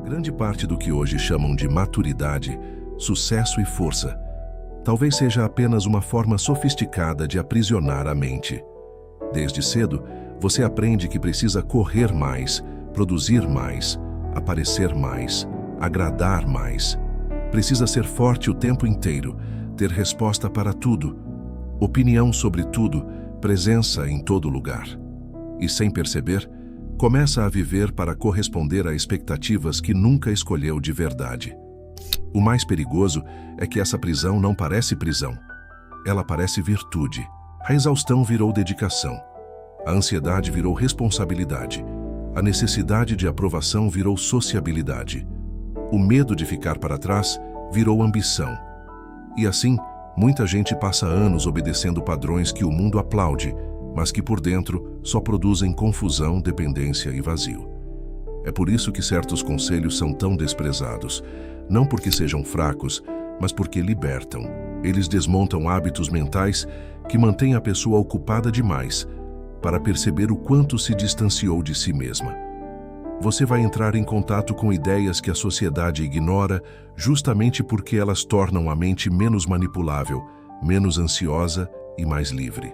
Grande parte do que hoje chamam de maturidade, sucesso e força, talvez seja apenas uma forma sofisticada de aprisionar a mente. Desde cedo, você aprende que precisa correr mais, produzir mais, aparecer mais, agradar mais. Precisa ser forte o tempo inteiro, ter resposta para tudo, opinião sobre tudo, presença em todo lugar. E sem perceber, começa a viver para corresponder a expectativas que nunca escolheu de verdade. O mais perigoso é que essa prisão não parece prisão. Ela parece virtude. A exaustão virou dedicação. A ansiedade virou responsabilidade. A necessidade de aprovação virou sociabilidade. O medo de ficar para trás virou ambição. E assim, muita gente passa anos obedecendo padrões que o mundo aplaude, mas que por dentro só produzem confusão, dependência e vazio. É por isso que certos conselhos são tão desprezados, não porque sejam fracos, mas porque libertam. Eles desmontam hábitos mentais que mantêm a pessoa ocupada demais para perceber o quanto se distanciou de si mesma. Você vai entrar em contato com ideias que a sociedade ignora justamente porque elas tornam a mente menos manipulável, menos ansiosa e mais livre.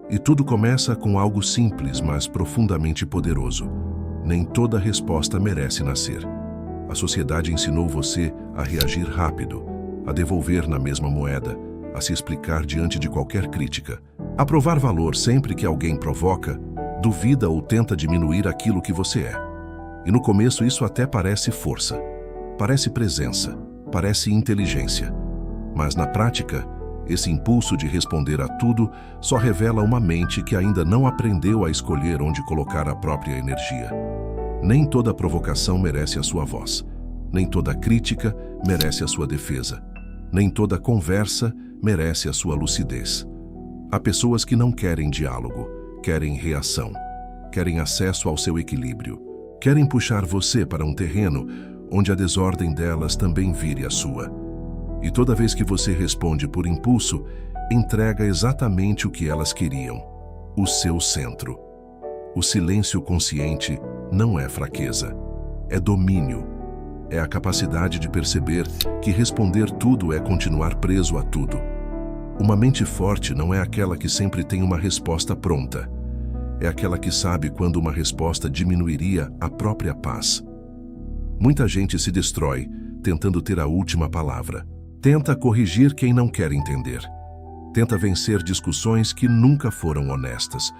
E tudo começa com algo simples, mas profundamente poderoso. Nem toda resposta merece nascer. A sociedade ensinou você a reagir rápido, a devolver na mesma moeda, a se explicar diante de qualquer crítica, a provar valor sempre que alguém provoca, duvida ou tenta diminuir aquilo que você é. E no começo isso até parece força, parece presença, parece inteligência. Mas na prática, esse impulso de responder a tudo só revela uma mente que ainda não aprendeu a escolher onde colocar a própria energia. Nem toda provocação merece a sua voz. Nem toda crítica merece a sua defesa. Nem toda conversa merece a sua lucidez. Há pessoas que não querem diálogo, querem reação, querem acesso ao seu equilíbrio, querem puxar você para um terreno onde a desordem delas também vire a sua. E toda vez que você responde por impulso, entrega exatamente o que elas queriam, o seu centro. O silêncio consciente não é fraqueza, é domínio. É a capacidade de perceber que responder tudo é continuar preso a tudo. Uma mente forte não é aquela que sempre tem uma resposta pronta. É aquela que sabe quando uma resposta diminuiria a própria paz. Muita gente se destrói tentando ter a última palavra. Tenta corrigir quem não quer entender. Tenta vencer discussões que nunca foram honestas.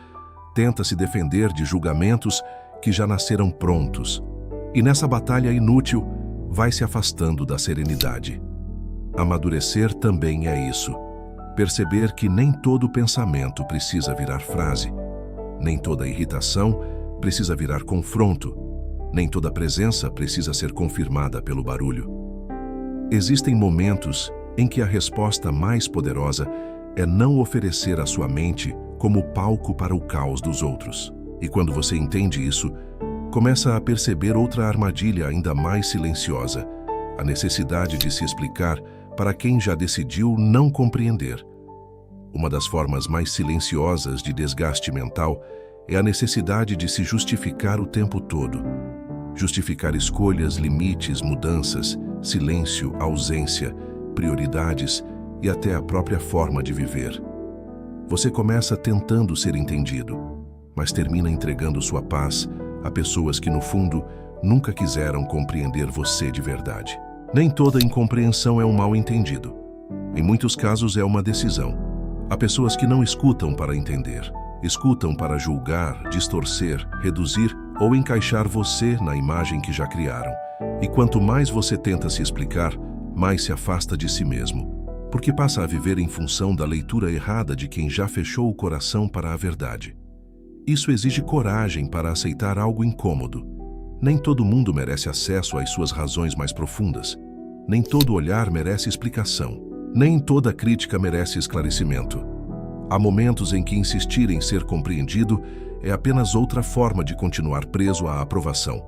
Tenta se defender de julgamentos que já nasceram prontos. E nessa batalha inútil, vai se afastando da serenidade. Amadurecer também é isso. Perceber que nem todo pensamento precisa virar frase. Nem toda irritação precisa virar confronto. Nem toda presença precisa ser confirmada pelo barulho. Existem momentos em que a resposta mais poderosa é não oferecer a sua mente como palco para o caos dos outros. E quando você entende isso, começa a perceber outra armadilha ainda mais silenciosa, a necessidade de se explicar para quem já decidiu não compreender. Uma das formas mais silenciosas de desgaste mental é a necessidade de se justificar o tempo todo. Justificar escolhas, limites, mudanças, silêncio, ausência, prioridades e até a própria forma de viver. Você começa tentando ser entendido, mas termina entregando sua paz a pessoas que, no fundo, nunca quiseram compreender você de verdade. Nem toda incompreensão é um mal-entendido. Em muitos casos é uma decisão. Há pessoas que não escutam para entender, escutam para julgar, distorcer, reduzir ou encaixar você na imagem que já criaram. E quanto mais você tenta se explicar, mais se afasta de si mesmo, porque passa a viver em função da leitura errada de quem já fechou o coração para a verdade. Isso exige coragem para aceitar algo incômodo. Nem todo mundo merece acesso às suas razões mais profundas. Nem todo olhar merece explicação. Nem toda crítica merece esclarecimento. Há momentos em que insistir em ser compreendido é apenas outra forma de continuar preso à aprovação.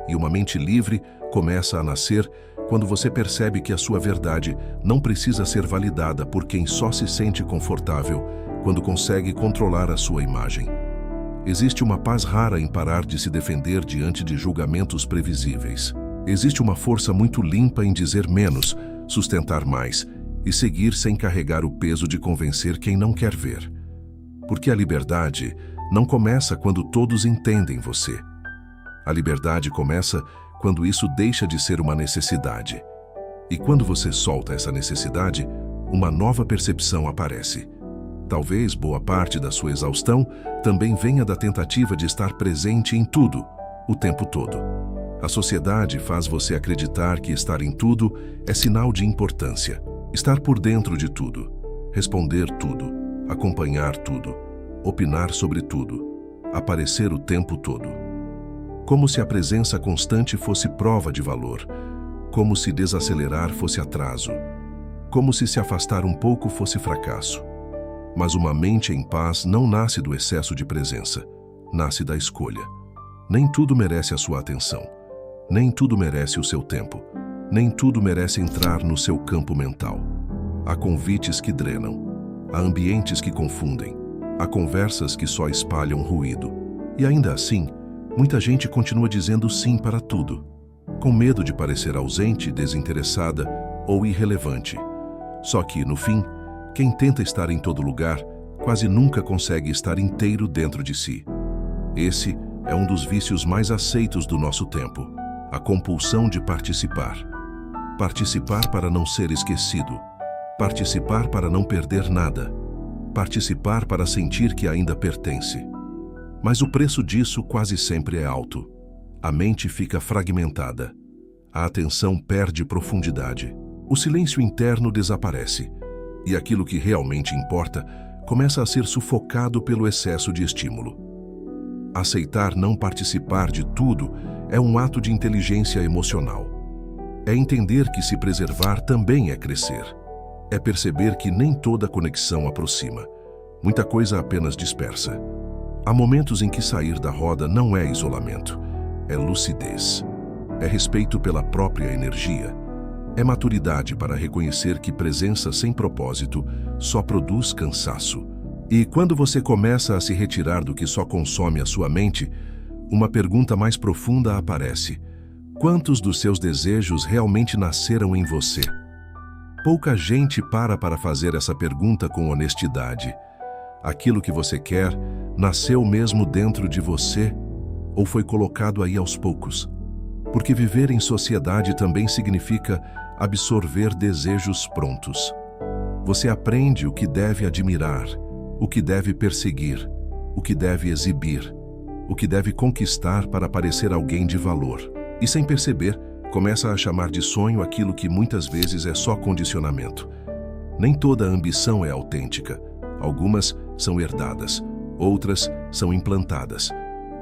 E uma mente livre começa a nascer quando você percebe que a sua verdade não precisa ser validada por quem só se sente confortável quando consegue controlar a sua imagem. Existe uma paz rara em parar de se defender diante de julgamentos previsíveis. Existe uma força muito limpa em dizer menos, sustentar mais e seguir sem carregar o peso de convencer quem não quer ver. Porque a liberdade não começa quando todos entendem você. A liberdade começa quando isso deixa de ser uma necessidade. E quando você solta essa necessidade, uma nova percepção aparece. Talvez boa parte da sua exaustão também venha da tentativa de estar presente em tudo, o tempo todo. A sociedade faz você acreditar que estar em tudo é sinal de importância. Estar por dentro de tudo, responder tudo, acompanhar tudo, opinar sobre tudo, aparecer o tempo todo. Como se a presença constante fosse prova de valor, como se desacelerar fosse atraso, como se afastar um pouco fosse fracasso. Mas uma mente em paz não nasce do excesso de presença, nasce da escolha. Nem tudo merece a sua atenção, nem tudo merece o seu tempo, nem tudo merece entrar no seu campo mental. Há convites que drenam, há ambientes que confundem, há conversas que só espalham ruído. E ainda assim, muita gente continua dizendo sim para tudo, com medo de parecer ausente, desinteressada ou irrelevante. Só que, no fim, quem tenta estar em todo lugar quase nunca consegue estar inteiro dentro de si. Esse é um dos vícios mais aceitos do nosso tempo, a compulsão de participar. Participar para não ser esquecido. Participar para não perder nada. Participar para sentir que ainda pertence. Mas o preço disso quase sempre é alto. A mente fica fragmentada. A atenção perde profundidade. O silêncio interno desaparece. E aquilo que realmente importa começa a ser sufocado pelo excesso de estímulo. Aceitar não participar de tudo é um ato de inteligência emocional. É entender que se preservar também é crescer. É perceber que nem toda conexão aproxima. Muita coisa apenas dispersa. Há momentos em que sair da roda não é isolamento, é lucidez. É respeito pela própria energia. É maturidade para reconhecer que presença sem propósito só produz cansaço. E quando você começa a se retirar do que só consome a sua mente, uma pergunta mais profunda aparece. Quantos dos seus desejos realmente nasceram em você? Pouca gente para fazer essa pergunta com honestidade. Aquilo que você quer nasceu mesmo dentro de você ou foi colocado aí aos poucos? Porque viver em sociedade também significa absorver desejos prontos. Você aprende o que deve admirar, o que deve perseguir, o que deve exibir, o que deve conquistar para parecer alguém de valor. E sem perceber, começa a chamar de sonho aquilo que muitas vezes é só condicionamento. Nem toda ambição é autêntica. Algumas são herdadas, outras são implantadas.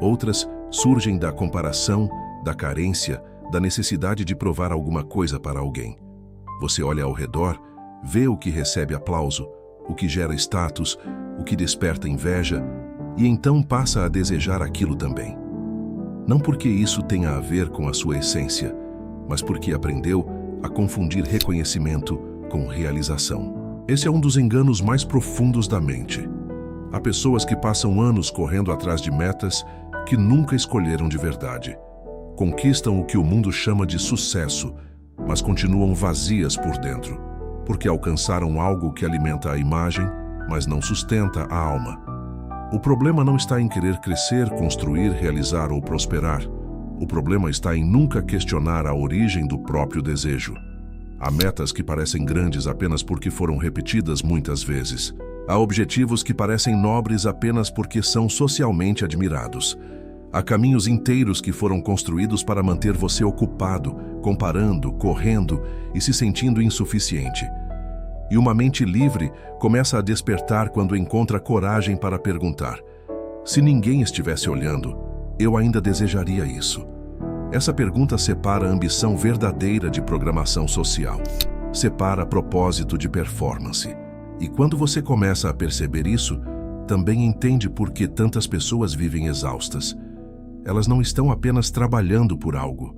Outras surgem da comparação, da carência, da necessidade de provar alguma coisa para alguém. Você olha ao redor, vê o que recebe aplauso, o que gera status, o que desperta inveja, e então passa a desejar aquilo também. Não porque isso tenha a ver com a sua essência, mas porque aprendeu a confundir reconhecimento com realização. Esse é um dos enganos mais profundos da mente. Há pessoas que passam anos correndo atrás de metas que nunca escolheram de verdade. Conquistam o que o mundo chama de sucesso, mas continuam vazias por dentro, porque alcançaram algo que alimenta a imagem, mas não sustenta a alma. O problema não está em querer crescer, construir, realizar ou prosperar. O problema está em nunca questionar a origem do próprio desejo. Há metas que parecem grandes apenas porque foram repetidas muitas vezes. Há objetivos que parecem nobres apenas porque são socialmente admirados. Há caminhos inteiros que foram construídos para manter você ocupado, comparando, correndo e se sentindo insuficiente. E uma mente livre começa a despertar quando encontra coragem para perguntar: se ninguém estivesse olhando, eu ainda desejaria isso? Essa pergunta separa a ambição verdadeira de programação social. Separa propósito de performance. E quando você começa a perceber isso, também entende por que tantas pessoas vivem exaustas. Elas não estão apenas trabalhando por algo.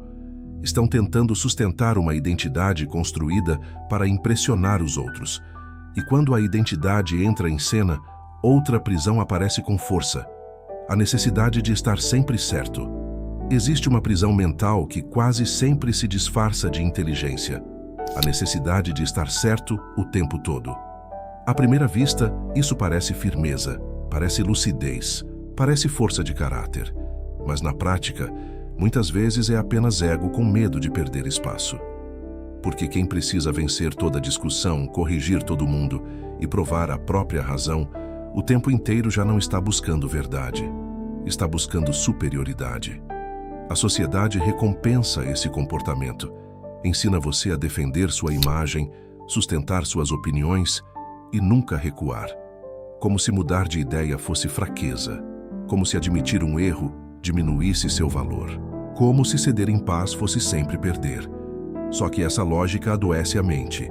Estão tentando sustentar uma identidade construída para impressionar os outros. E quando a identidade entra em cena, outra prisão aparece com força. A necessidade de estar sempre certo. Existe uma prisão mental que quase sempre se disfarça de inteligência, a necessidade de estar certo o tempo todo. À primeira vista, isso parece firmeza, parece lucidez, parece força de caráter, mas na prática, muitas vezes é apenas ego com medo de perder espaço. Porque quem precisa vencer toda discussão, corrigir todo mundo e provar a própria razão, o tempo inteiro já não está buscando verdade, está buscando superioridade. A sociedade recompensa esse comportamento, ensina você a defender sua imagem, sustentar suas opiniões e nunca recuar. Como se mudar de ideia fosse fraqueza, como se admitir um erro diminuísse seu valor, como se ceder em paz fosse sempre perder. Só que essa lógica adoece a mente.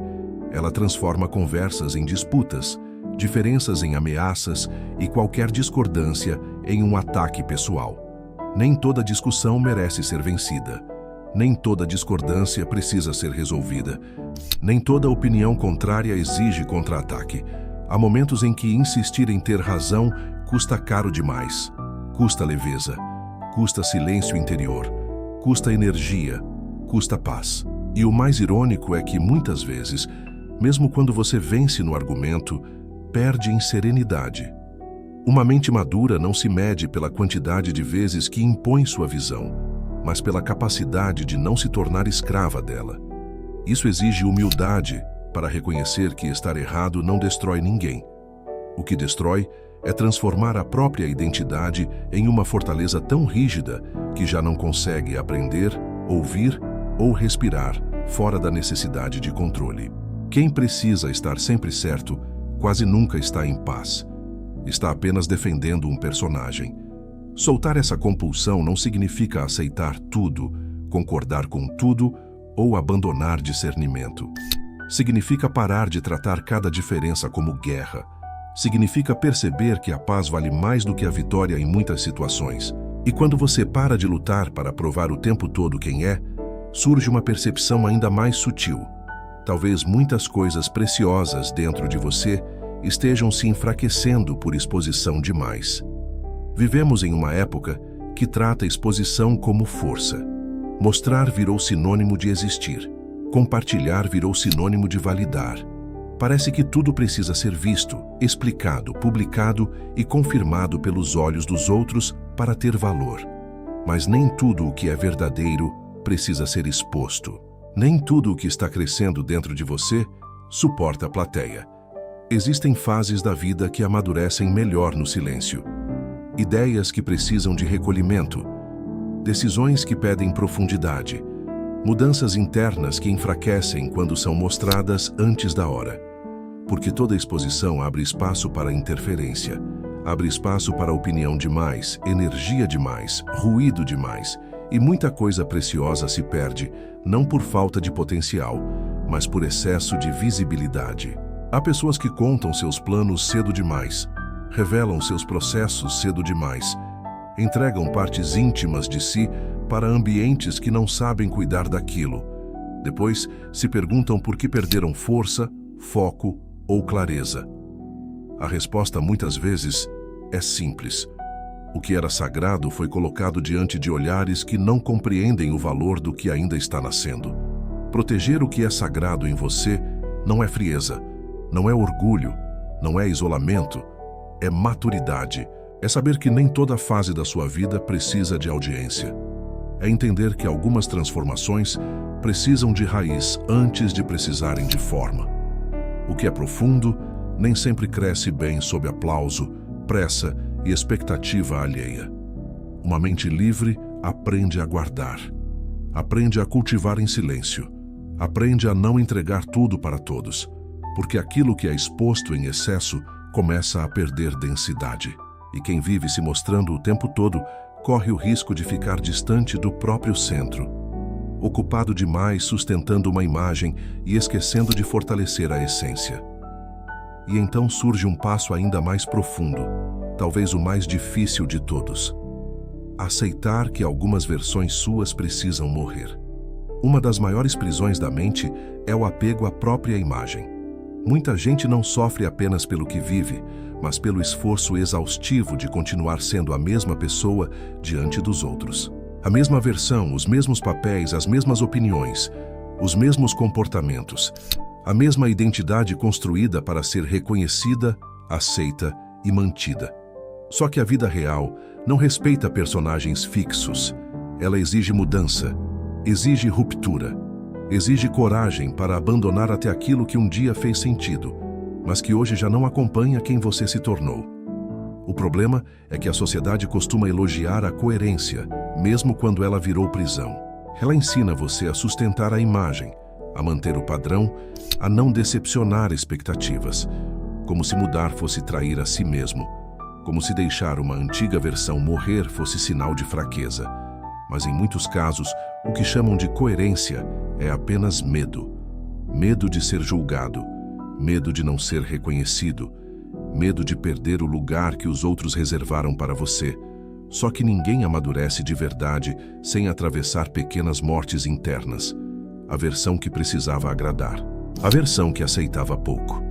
Ela transforma conversas em disputas, diferenças em ameaças e qualquer discordância em um ataque pessoal. Nem toda discussão merece ser vencida. Nem toda discordância precisa ser resolvida. Nem toda opinião contrária exige contra-ataque. Há momentos em que insistir em ter razão custa caro demais. Custa leveza, custa silêncio interior, custa energia, custa paz. E o mais irônico é que, muitas vezes, mesmo quando você vence no argumento, perde em serenidade. Uma mente madura não se mede pela quantidade de vezes que impõe sua visão, mas pela capacidade de não se tornar escrava dela. Isso exige humildade para reconhecer que estar errado não destrói ninguém. O que destrói é transformar a própria identidade em uma fortaleza tão rígida que já não consegue aprender, ouvir ou respirar fora da necessidade de controle. Quem precisa estar sempre certo quase nunca está em paz. Está apenas defendendo um personagem. Soltar essa compulsão não significa aceitar tudo, concordar com tudo ou abandonar discernimento. Significa parar de tratar cada diferença como guerra. Significa perceber que a paz vale mais do que a vitória em muitas situações. E quando você para de lutar para provar o tempo todo quem é, surge uma percepção ainda mais sutil. Talvez muitas coisas preciosas dentro de você estejam se enfraquecendo por exposição demais. Vivemos em uma época que trata a exposição como força. Mostrar virou sinônimo de existir. Compartilhar virou sinônimo de validar. Parece que tudo precisa ser visto, explicado, publicado e confirmado pelos olhos dos outros para ter valor. Mas nem tudo o que é verdadeiro precisa ser exposto. Nem tudo o que está crescendo dentro de você suporta a plateia. Existem fases da vida que amadurecem melhor no silêncio. Ideias que precisam de recolhimento. Decisões que pedem profundidade. Mudanças internas que enfraquecem quando são mostradas antes da hora. Porque toda exposição abre espaço para interferência. Abre espaço para opinião demais, energia demais, ruído demais. E muita coisa preciosa se perde, não por falta de potencial, mas por excesso de visibilidade. Há pessoas que contam seus planos cedo demais, revelam seus processos cedo demais, entregam partes íntimas de si para ambientes que não sabem cuidar daquilo. Depois, se perguntam por que perderam força, foco ou clareza. A resposta muitas vezes é simples. O que era sagrado foi colocado diante de olhares que não compreendem o valor do que ainda está nascendo. Proteger o que é sagrado em você não é frieza, não é orgulho, não é isolamento, é maturidade. É saber que nem toda fase da sua vida precisa de audiência. É entender que algumas transformações precisam de raiz antes de precisarem de forma. O que é profundo nem sempre cresce bem sob aplauso, pressa e expectativa alheia. Uma mente livre aprende a guardar. Aprende a cultivar em silêncio. Aprende a não entregar tudo para todos, porque aquilo que é exposto em excesso começa a perder densidade. E quem vive se mostrando o tempo todo corre o risco de ficar distante do próprio centro, ocupado demais sustentando uma imagem e esquecendo de fortalecer a essência. E então surge um passo ainda mais profundo, talvez o mais difícil de todos. Aceitar que algumas versões suas precisam morrer. Uma das maiores prisões da mente é o apego à própria imagem. Muita gente não sofre apenas pelo que vive, mas pelo esforço exaustivo de continuar sendo a mesma pessoa diante dos outros. A mesma versão, os mesmos papéis, as mesmas opiniões, os mesmos comportamentos, a mesma identidade construída para ser reconhecida, aceita e mantida. Só que a vida real não respeita personagens fixos. Ela exige mudança, exige ruptura, exige coragem para abandonar até aquilo que um dia fez sentido, mas que hoje já não acompanha quem você se tornou. O problema é que a sociedade costuma elogiar a coerência, mesmo quando ela virou prisão. Ela ensina você a sustentar a imagem, a manter o padrão, a não decepcionar expectativas, como se mudar fosse trair a si mesmo, como se deixar uma antiga versão morrer fosse sinal de fraqueza. Mas em muitos casos, o que chamam de coerência é apenas medo. Medo de ser julgado, medo de não ser reconhecido, medo de perder o lugar que os outros reservaram para você. Só que ninguém amadurece de verdade sem atravessar pequenas mortes internas. A versão que precisava agradar, a versão que aceitava pouco,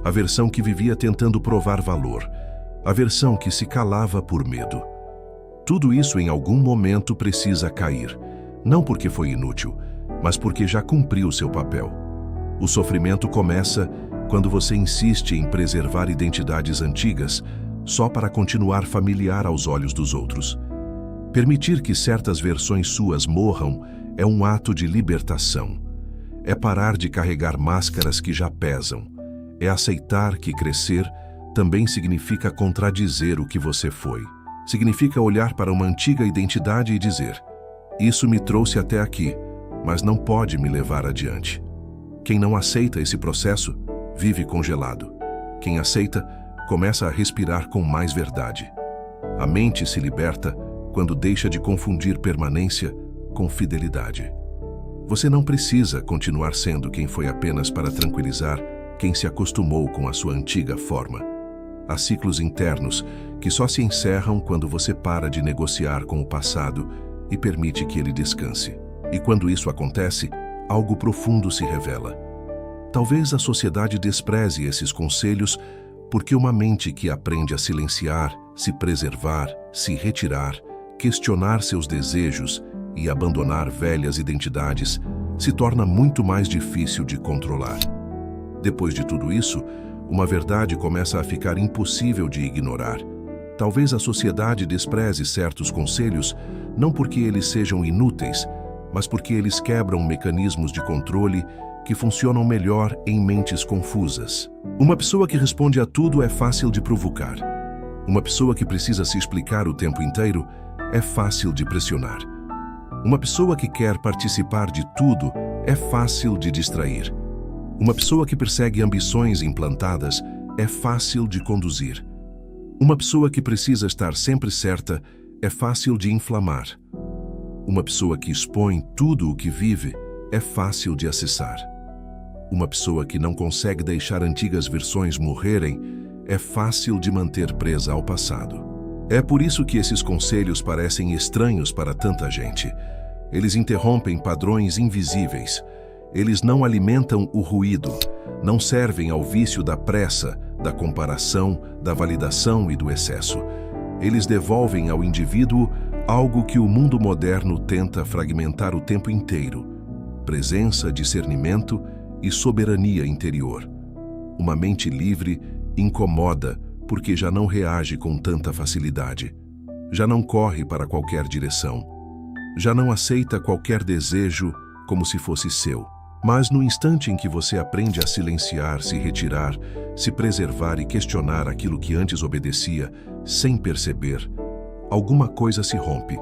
a versão que vivia tentando provar valor, a versão que se calava por medo. Tudo isso em algum momento precisa cair, não porque foi inútil, mas porque já cumpriu seu papel. O sofrimento começa quando você insiste em preservar identidades antigas só para continuar familiar aos olhos dos outros. Permitir que certas versões suas morram é um ato de libertação. É parar de carregar máscaras que já pesam. É aceitar que crescer também significa contradizer o que você foi. Significa olhar para uma antiga identidade e dizer: isso me trouxe até aqui, mas não pode me levar adiante. Quem não aceita esse processo, vive congelado. Quem aceita, começa a respirar com mais verdade. A mente se liberta quando deixa de confundir permanência com fidelidade. Você não precisa continuar sendo quem foi apenas para tranquilizar quem se acostumou com a sua antiga forma. Há ciclos internos que só se encerram quando você para de negociar com o passado e permite que ele descanse. E quando isso acontece, algo profundo se revela. Talvez a sociedade despreze esses conselhos porque uma mente que aprende a silenciar, se preservar, se retirar, questionar seus desejos e abandonar velhas identidades se torna muito mais difícil de controlar. Depois de tudo isso, uma verdade começa a ficar impossível de ignorar. Talvez a sociedade despreze certos conselhos não porque eles sejam inúteis, mas porque eles quebram mecanismos de controle que funcionam melhor em mentes confusas. Uma pessoa que responde a tudo é fácil de provocar. Uma pessoa que precisa se explicar o tempo inteiro é fácil de pressionar. Uma pessoa que quer participar de tudo é fácil de distrair. Uma pessoa que persegue ambições implantadas é fácil de conduzir. Uma pessoa que precisa estar sempre certa é fácil de inflamar. Uma pessoa que expõe tudo o que vive é fácil de acessar. Uma pessoa que não consegue deixar antigas versões morrerem é fácil de manter presa ao passado. É por isso que esses conselhos parecem estranhos para tanta gente. Eles interrompem padrões invisíveis. Eles não alimentam o ruído, não servem ao vício da pressa, da comparação, da validação e do excesso. Eles devolvem ao indivíduo algo que o mundo moderno tenta fragmentar o tempo inteiro: presença, discernimento e soberania interior. Uma mente livre incomoda porque já não reage com tanta facilidade, já não corre para qualquer direção, já não aceita qualquer desejo como se fosse seu. Mas no instante em que você aprende a silenciar, se retirar, se preservar e questionar aquilo que antes obedecia, sem perceber, alguma coisa se rompe.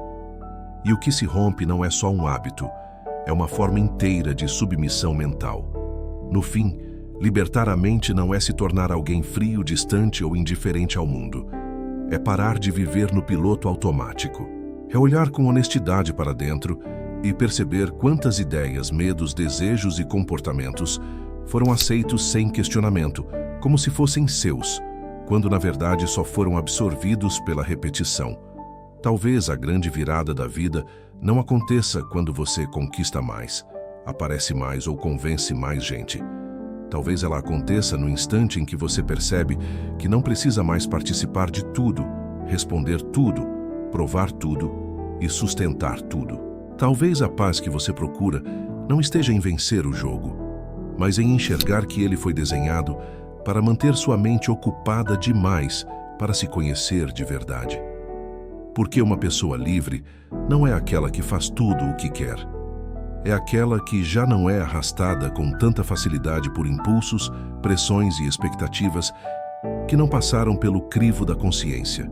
E o que se rompe não é só um hábito, é uma forma inteira de submissão mental. No fim, libertar a mente não é se tornar alguém frio, distante ou indiferente ao mundo. É parar de viver no piloto automático. É olhar com honestidade para dentro e perceber quantas ideias, medos, desejos e comportamentos foram aceitos sem questionamento, como se fossem seus, quando na verdade só foram absorvidos pela repetição. Talvez a grande virada da vida não aconteça quando você conquista mais, aparece mais ou convence mais gente. Talvez ela aconteça no instante em que você percebe que não precisa mais participar de tudo, responder tudo, provar tudo e sustentar tudo. Talvez a paz que você procura não esteja em vencer o jogo, mas em enxergar que ele foi desenhado para manter sua mente ocupada demais para se conhecer de verdade. Porque uma pessoa livre não é aquela que faz tudo o que quer. É aquela que já não é arrastada com tanta facilidade por impulsos, pressões e expectativas que não passaram pelo crivo da consciência.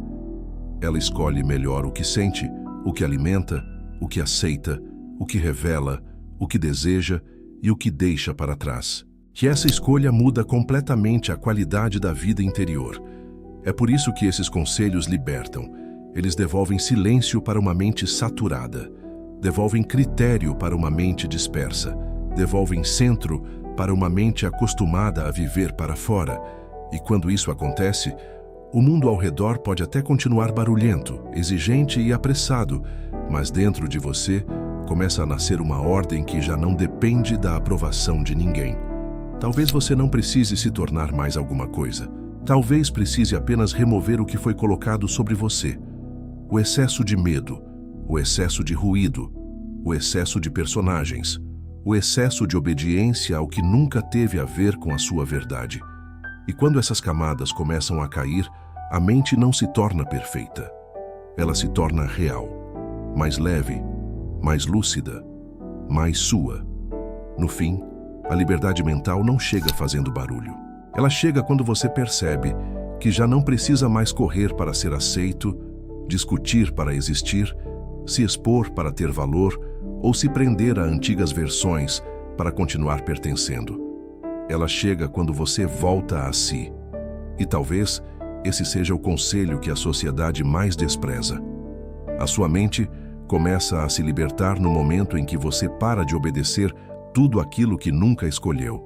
Ela escolhe melhor o que sente, o que alimenta, o que aceita, o que revela, o que deseja e o que deixa para trás. Que essa escolha muda completamente a qualidade da vida interior. É por isso que esses conselhos libertam. Eles devolvem silêncio para uma mente saturada, devolvem critério para uma mente dispersa, devolvem centro para uma mente acostumada a viver para fora. E quando isso acontece, o mundo ao redor pode até continuar barulhento, exigente e apressado, mas dentro de você começa a nascer uma ordem que já não depende da aprovação de ninguém. Talvez você não precise se tornar mais alguma coisa. Talvez precise apenas remover o que foi colocado sobre você. O excesso de medo, o excesso de ruído, o excesso de personagens, o excesso de obediência ao que nunca teve a ver com a sua verdade. E quando essas camadas começam a cair, a mente não se torna perfeita. Ela se torna real, mais leve, mais lúcida, mais sua. No fim, a liberdade mental não chega fazendo barulho. Ela chega quando você percebe que já não precisa mais correr para ser aceito, discutir para existir, se expor para ter valor ou se prender a antigas versões para continuar pertencendo. Ela chega quando você volta a si. E talvez esse seja o conselho que a sociedade mais despreza. A sua mente começa a se libertar no momento em que você para de obedecer tudo aquilo que nunca escolheu.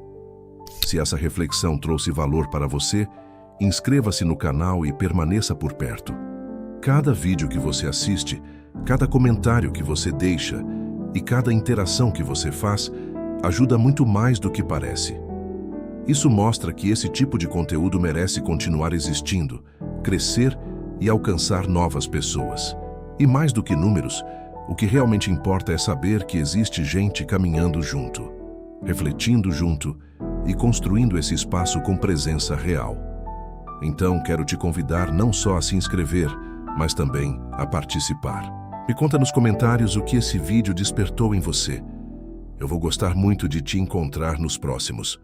Se essa reflexão trouxe valor para você, inscreva-se no canal e permaneça por perto. Cada vídeo que você assiste, cada comentário que você deixa e cada interação que você faz ajuda muito mais do que parece. Isso mostra que esse tipo de conteúdo merece continuar existindo, crescer e alcançar novas pessoas. E mais do que números, o que realmente importa é saber que existe gente caminhando junto, refletindo junto e construindo esse espaço com presença real. Então, quero te convidar não só a se inscrever, mas também a participar. Me conta nos comentários o que esse vídeo despertou em você. Eu vou gostar muito de te encontrar nos próximos.